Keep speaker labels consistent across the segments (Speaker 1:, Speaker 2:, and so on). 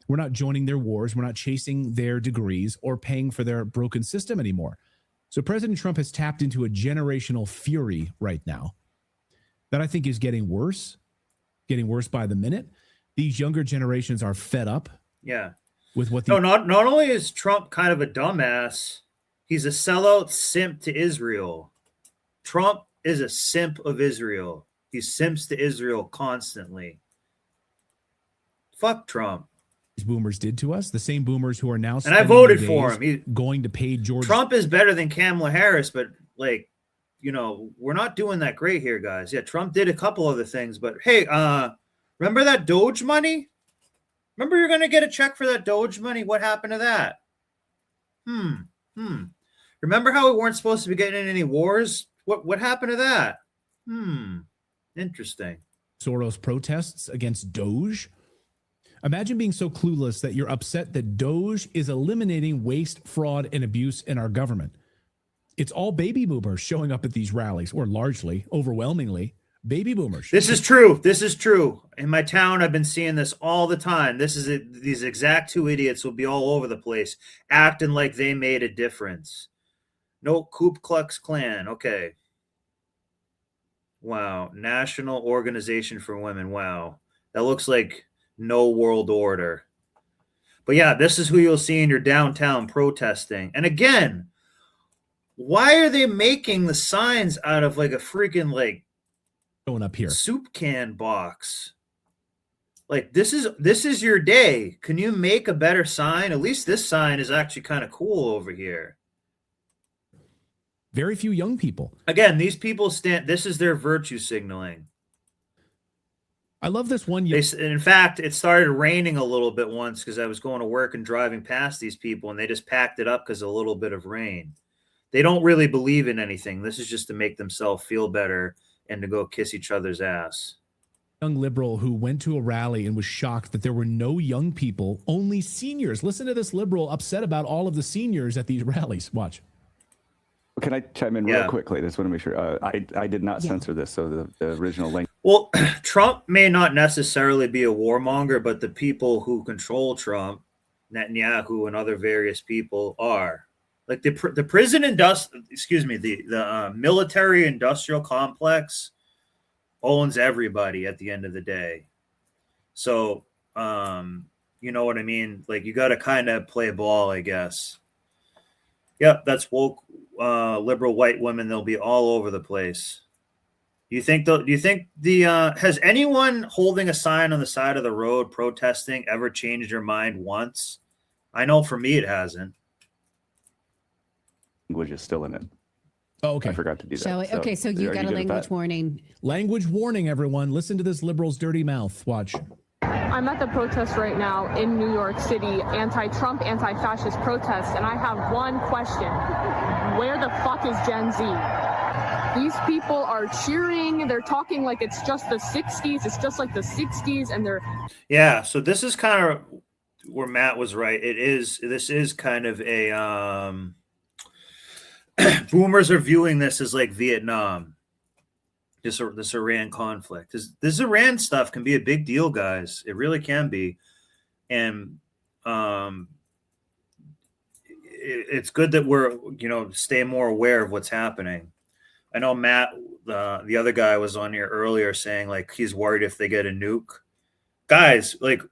Speaker 1: We're not joining their wars. We're not chasing their degrees or paying for their broken system anymore. So President Trump has tapped into a generational fury right now that I think is getting worse by the minute. These younger generations are fed up.
Speaker 2: Yeah.
Speaker 1: With what
Speaker 2: not only is Trump kind of a dumbass, he's a sellout simp to Israel. Trump is a simp of Israel. He simps to Israel constantly. Fuck Trump.
Speaker 1: These boomers did to us, the same boomers who are now
Speaker 2: and I voted for him.
Speaker 1: Going to pay George.
Speaker 2: Trump is better than Kamala Harris, but like, you know, we're not doing that great here, guys. Yeah, Trump did a couple other things, but hey, remember that Doge money? Remember you're going to get a check for that Doge money? What happened to that? Remember how we weren't supposed to be getting in any wars? What happened to that? Interesting.
Speaker 1: Soros protests against Doge. Imagine being so clueless that you're upset that Doge is eliminating waste, fraud, and abuse in our government. It's all baby boomers showing up at these rallies, or largely, overwhelmingly, baby boomers.
Speaker 2: This is true. This is true. In my town, I've been seeing this all the time. These exact two idiots will be all over the place, acting like they made a difference. No Ku Klux Klan. Okay. Wow. National Organization for Women. Wow. That looks like no world order. But yeah, this is who you'll see in your downtown protesting. And again, why are they making the signs out of like a freaking like
Speaker 1: going up here
Speaker 2: soup can box? Like this is your day. Can you make a better sign? At least this sign is actually kind of cool over here.
Speaker 1: Very few young people.
Speaker 2: Again, these people this is their virtue signaling.
Speaker 1: I love this one.
Speaker 2: In fact, it started raining a little bit once because I was going to work and driving past these people, and they just packed it up because of a little bit of rain. They don't really believe in anything. This is just to make themselves feel better and to go kiss each other's ass.
Speaker 1: Young liberal who went to a rally and was shocked that there were no young people, only seniors. Listen to this liberal upset about all of the seniors at these rallies. Watch.
Speaker 3: Can I chime in real quickly? I just want to make sure. I did not censor this, so the original link.
Speaker 2: Well, Trump may not necessarily be a warmonger, but the people who control Trump, Netanyahu and other various people are. Like the prison the military industrial complex owns everybody at the end of the day. So, you know what I mean? Like you got to kind of play ball, I guess. Yep, that's woke liberal white women. They'll be all over the place. Do you think has anyone holding a sign on the side of the road protesting ever changed their mind once? I know for me it hasn't.
Speaker 3: Language is still in it.
Speaker 1: Oh, okay.
Speaker 3: I forgot to do that.
Speaker 4: Okay, so you got a language warning.
Speaker 1: Language warning, everyone. Listen to this liberal's dirty mouth. Watch.
Speaker 5: I'm at the protest right now in New York City, anti-Trump, anti-fascist protest, and I have one question. Where the fuck is Gen Z? These people are cheering. They're talking like it's just the 60s. It's just like the 60s, and they're...
Speaker 2: Yeah, so this is kind of where Matt was right. This is kind of a... boomers are viewing this as like Vietnam. This Iran conflict. This Iran stuff can be a big deal, guys. It really can be. And it's good that we're, stay more aware of what's happening. I know Matt, the other guy, was on here earlier saying like he's worried if they get a nuke. Guys, like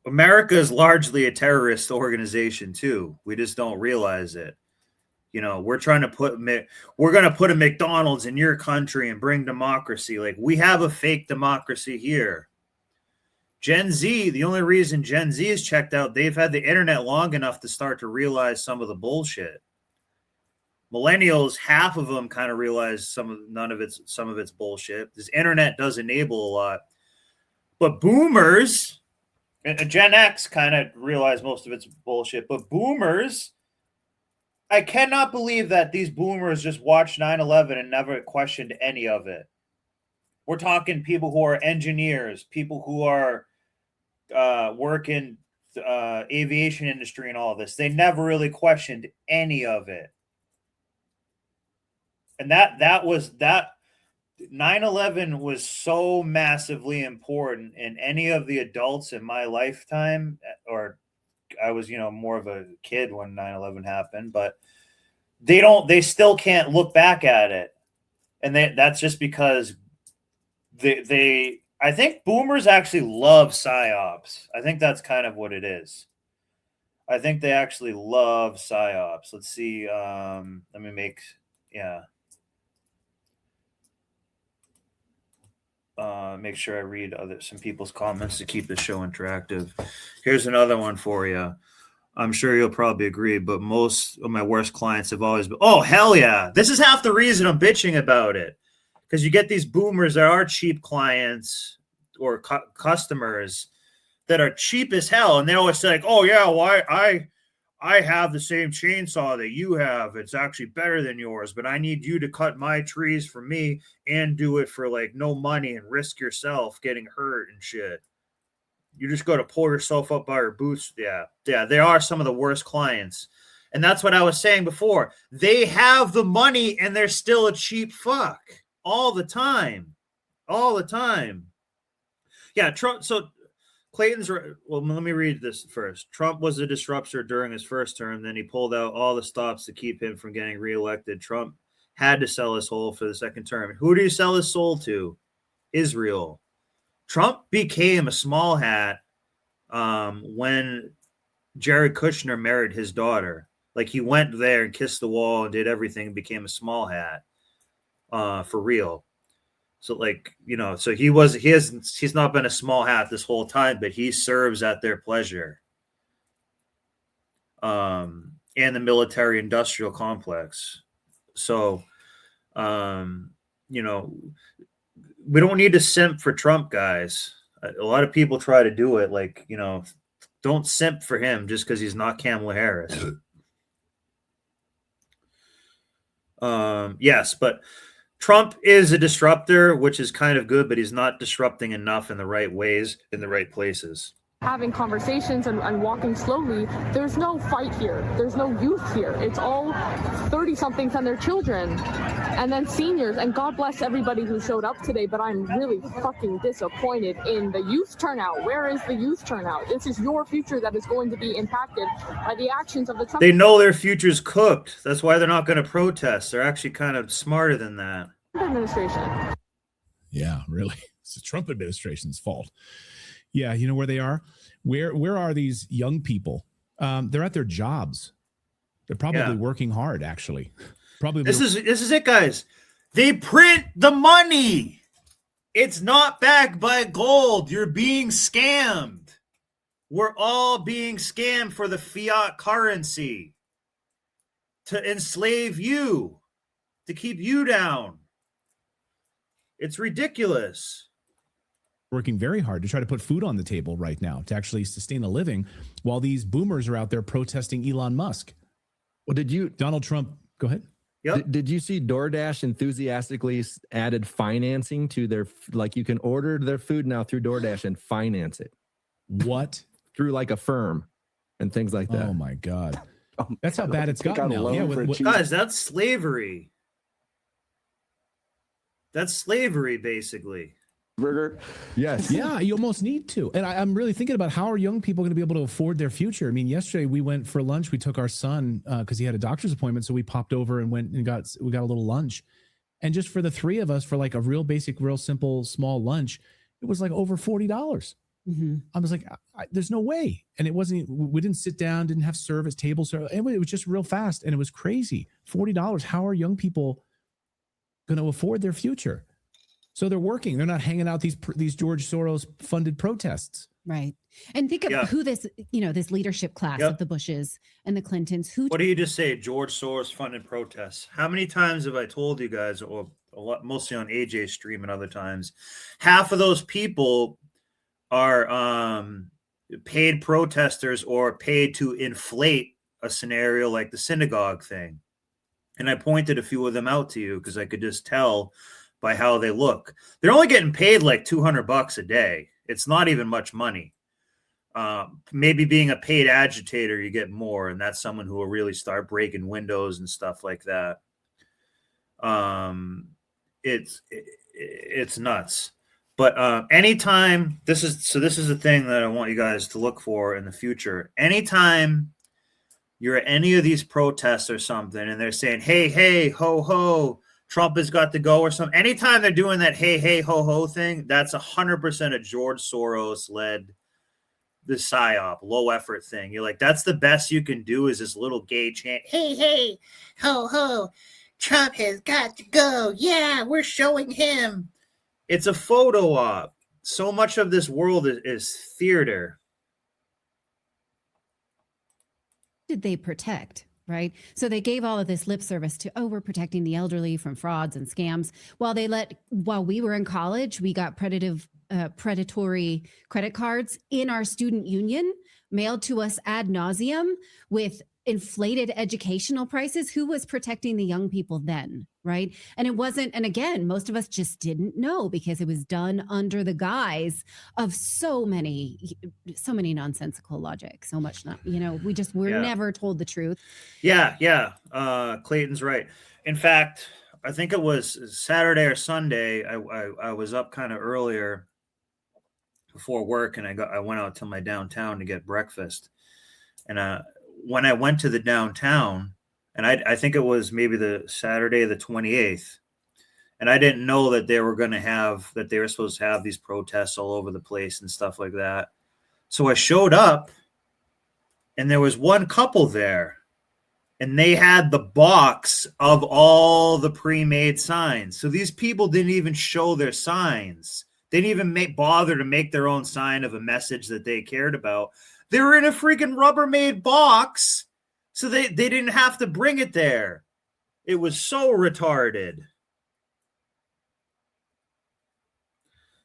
Speaker 2: America is largely a terrorist organization too. We just don't realize it. We're going to put a McDonald's in your country and bring democracy. Like we have a fake democracy here. Gen Z, the only reason Gen Z is checked out, they've had the internet long enough to start to realize some of the bullshit. Millennials, half of them kind of realize some of its bullshit. This internet does enable a lot. But boomers, and Gen X kind of realize most of its bullshit, but boomers, I cannot believe that these boomers just watched 9/11 and never questioned any of it. We're talking people who are engineers, people who are work in aviation industry and all this. They never really questioned any of it. And that 9/11 was so massively important, and any of the adults in my lifetime, or I was, more of a kid when 9/11 happened, but they still can't look back at it. And that's just because I think boomers actually love psyops. I think that's kind of what it is. I think they actually love psyops. Let's see. Let me make sure I read some people's comments to keep the show interactive. Here's another one for you. I'm sure you'll probably agree, but most of my worst clients have always been, oh, hell yeah. This is half the reason I'm bitching about it. Because you get these boomers that are cheap clients or customers that are cheap as hell. And they always say, like, oh, yeah, well, I have the same chainsaw that you have. It's actually better than yours, but I need you to cut my trees for me and do it for like no money and risk yourself getting hurt and shit. You just got to pull yourself up by your boots. Yeah, they are some of the worst clients. And that's what I was saying before. They have the money and they're still a cheap fuck all the time. All the time. Yeah, Trump. So Clayton's, well, let me read this first. Trump was a disruptor during his first term. Then he pulled out all the stops to keep him from getting reelected. Trump had to sell his soul for the second term. Who did he sell his soul to? Israel. Trump became a small hat when Jared Kushner married his daughter. Like, he went there and kissed the wall and did everything and became a small hat for real. So, like, so he's not been a small hat this whole time, but he serves at their pleasure. And the military industrial complex. So, we don't need to simp for Trump, guys. A lot of people try to do it. Like, don't simp for him just because he's not Kamala Harris. Yes, but Trump is a disruptor, which is kind of good, but he's not disrupting enough in the right ways, in the right places.
Speaker 5: Having conversations and walking slowly, there's no fight here. There's no youth here. It's all 30-somethings and their children and then seniors. And God bless everybody who showed up today, but I'm really fucking disappointed in the youth turnout. Where is the youth turnout? This is your future that is going to be impacted by the actions of the Trump.
Speaker 2: They know their future's cooked. That's why they're not going to protest. They're actually kind of smarter than that.
Speaker 5: Administration.
Speaker 1: Yeah, really. It's the Trump administration's fault. Yeah, you know where they are? Where are these young people? They're at their jobs. They're probably working hard, actually. Probably.
Speaker 2: This is it, guys. They print the money. It's not backed by gold. You're being scammed. We're all being scammed for the fiat currency to enslave you, to keep you down. It's ridiculous.
Speaker 1: Working very hard to try to put food on the table right now to actually sustain a living while these boomers are out there protesting Elon Musk.
Speaker 6: Well,
Speaker 1: Donald Trump, go ahead.
Speaker 2: Yep.
Speaker 6: Did you see DoorDash enthusiastically added financing to their, like, you can order their food now through DoorDash and finance it?
Speaker 1: What?
Speaker 6: Through like a firm and things like that.
Speaker 1: Oh my God. That's how bad it's gotten now.
Speaker 3: Yeah,
Speaker 2: guys, that's slavery. That's slavery, basically.
Speaker 3: Burger.
Speaker 6: Yes.
Speaker 1: Yeah, you almost need to. And I'm really thinking about how are young people going to be able to afford their future? I mean, yesterday we went for lunch. We took our son because he had a doctor's appointment. So we popped over and went and got a little lunch. And just for the three of us, for like a real basic, real simple, small lunch, it was like over $40.
Speaker 4: Mm-hmm.
Speaker 1: I was like, there's no way. And it wasn't, we didn't sit down, didn't have service, table service. Anyway, it was just real fast. And it was crazy. $40. How are young people going to afford their future? So they're working. They're not hanging out these George Soros funded protests.
Speaker 4: Right. And think of who this leadership class of the Bushes and the Clintons.
Speaker 2: What do you just say? George Soros funded protests. How many times have I told you guys, or a lot, mostly on AJ's stream and other times, half of those people are paid protesters or paid to inflate a scenario like the synagogue thing. And I pointed a few of them out to you because I could just tell by how they look. They're only getting paid like $200 a day. It's not even much money. Maybe being a paid agitator, you get more, and that's someone who will really start breaking windows and stuff like that. It's it's nuts. But anytime this is the thing that I want you guys to look for in the future. Anytime you're at any of these protests or something, and they're saying, "Hey, hey, ho, ho, Trump has got to go," or something. Anytime they're doing that, "Hey, hey, ho, ho" thing, that's 100% a George Soros led, the psyop, low effort thing. You're like, that's the best you can do is this little gay chant, "Hey, hey, ho, ho, Trump has got to go. Yeah, we're showing him." It's a photo op. So much of this world is theater.
Speaker 4: Did they protect? Right. So they gave all of this lip service to, oh, we're protecting the elderly from frauds and scams. While we were in college, we got predatory credit cards in our student union mailed to us ad nauseum with inflated educational prices. Who was protecting the young people then? Right. And it wasn't. And again, most of us just didn't know because it was done under the guise of so many nonsensical logic. So much not, we're never told the truth.
Speaker 2: Yeah. Clayton's right. In fact, I think it was Saturday or Sunday. I was up kind of earlier before work, and I went out to my downtown to get breakfast. And when I went to the downtown, and I think it was maybe the Saturday the 28th, and I didn't know that they were supposed to have these protests all over the place and stuff like that. So I showed up, and there was one couple there, and they had the box of all the pre-made signs. So these people didn't even show their signs. They didn't even bother to make their own sign of a message that they cared about. They were in a freaking Rubbermaid box, so they didn't have to bring it there. It was so retarded.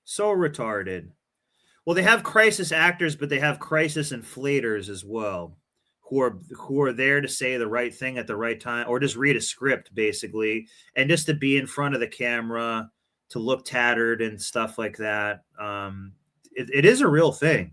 Speaker 2: So retarded. Well, they have crisis actors, but they have crisis inflators as well, who are there to say the right thing at the right time, or just read a script, basically, and just to be in front of the camera, to look tattered and stuff like that. It is a real thing.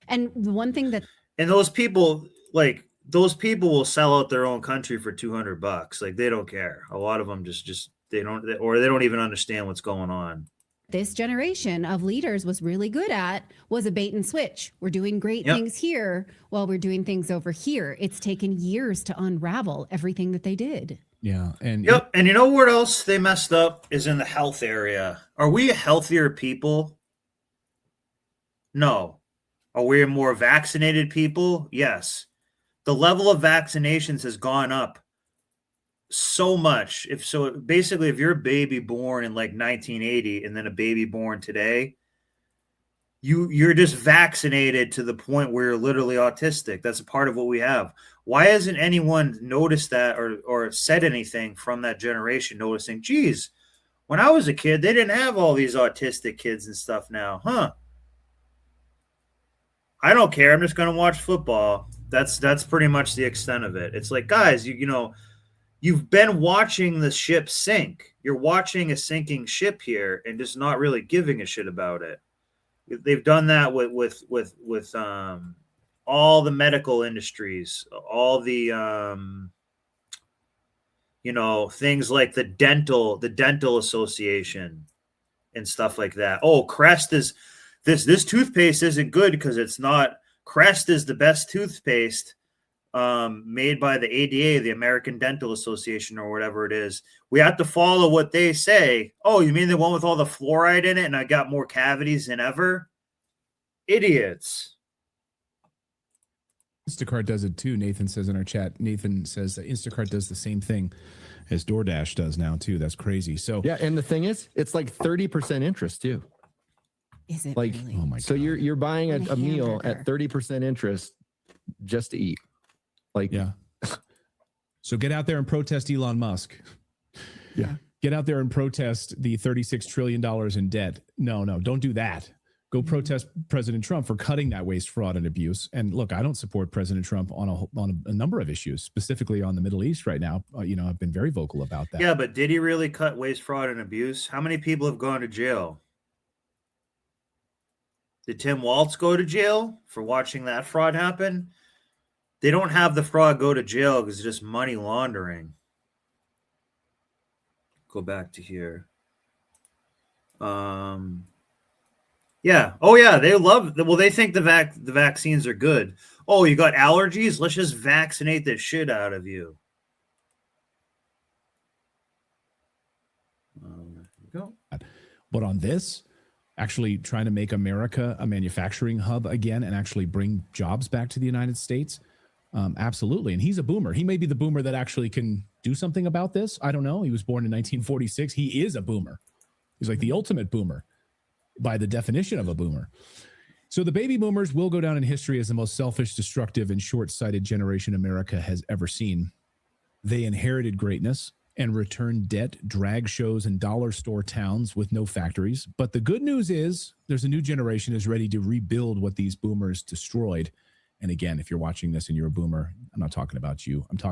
Speaker 4: And the one thing
Speaker 2: and those people will sell out their own country for $200. Like, they don't care. A lot of them just they don't even understand what's going on.
Speaker 4: This generation of leaders was really good at was a bait and switch. We're doing great things here while we're doing things over here. It's taken years to unravel everything that they did.
Speaker 1: Yeah. And
Speaker 2: and you know what else they messed up is in the health area. Are we a healthier people? No. Are we a more vaccinated people? Yes. The level of vaccinations has gone up so much. If you're a baby born in like 1980 and then a baby born today, you're just vaccinated to the point where you're literally autistic. That's a part of what we have. Why hasn't anyone noticed that or said anything from that generation, noticing, geez, when I was a kid, they didn't have all these autistic kids and stuff now, huh? I don't care. I'm just going to watch football. That's pretty much the extent of it. It's like, guys, you've been watching the ship sink. You're watching a sinking ship here and just not really giving a shit about it. They've done that with all the medical industries, all the things like the dental association and stuff like that. Oh, Crest is this toothpaste isn't good because it's not. Crest is the best toothpaste made by the ADA, the American Dental Association, or whatever it is. We have to follow what they say. Oh, you mean the one with all the fluoride in it and I got more cavities than ever? Idiots.
Speaker 1: Instacart does it too. Nathan says in our chat, Nathan says that Instacart does the same thing as DoorDash does now too. That's crazy. So
Speaker 6: yeah, and the thing is, it's like 30% interest too.
Speaker 4: Is it
Speaker 6: like,
Speaker 4: really?
Speaker 1: Oh my God.
Speaker 6: So you're buying a meal
Speaker 4: hamburger.
Speaker 6: at 30% interest just to eat. Like,
Speaker 1: yeah. So get out there and protest Elon Musk.
Speaker 6: Yeah.
Speaker 1: Get out there and protest the $36 trillion in debt. No, don't do that. Go protest President Trump for cutting that waste, fraud, and abuse. And look, I don't support President Trump on a number of issues, specifically on the Middle East right now. I've been very vocal about that.
Speaker 2: Yeah, but did he really cut waste, fraud, and abuse? How many people have gone to jail? Did Tim Walz go to jail for watching that fraud happen? They don't have the fraud go to jail because it's just money laundering. go back to here. Yeah. Oh yeah, they love. Well, they think the vaccines are good. Oh, you got allergies? Let's just vaccinate the shit out of you. Go.
Speaker 1: But on this, actually trying to make America a manufacturing hub again and actually bring jobs back to the United States, absolutely. And he's a boomer. He may be the boomer that actually can do something about this. I don't know. He was born in 1946. He is a boomer. He's like the ultimate boomer by the definition of a boomer. So the baby boomers will go down in history as the most selfish, destructive, and short-sighted generation America has ever seen. They inherited greatness and returned debt, drag shows, and dollar store towns with no factories. But the good news is there's a new generation is ready to rebuild what these boomers destroyed. And again, if you're watching this and you're a boomer, I'm not talking about you. I'm talking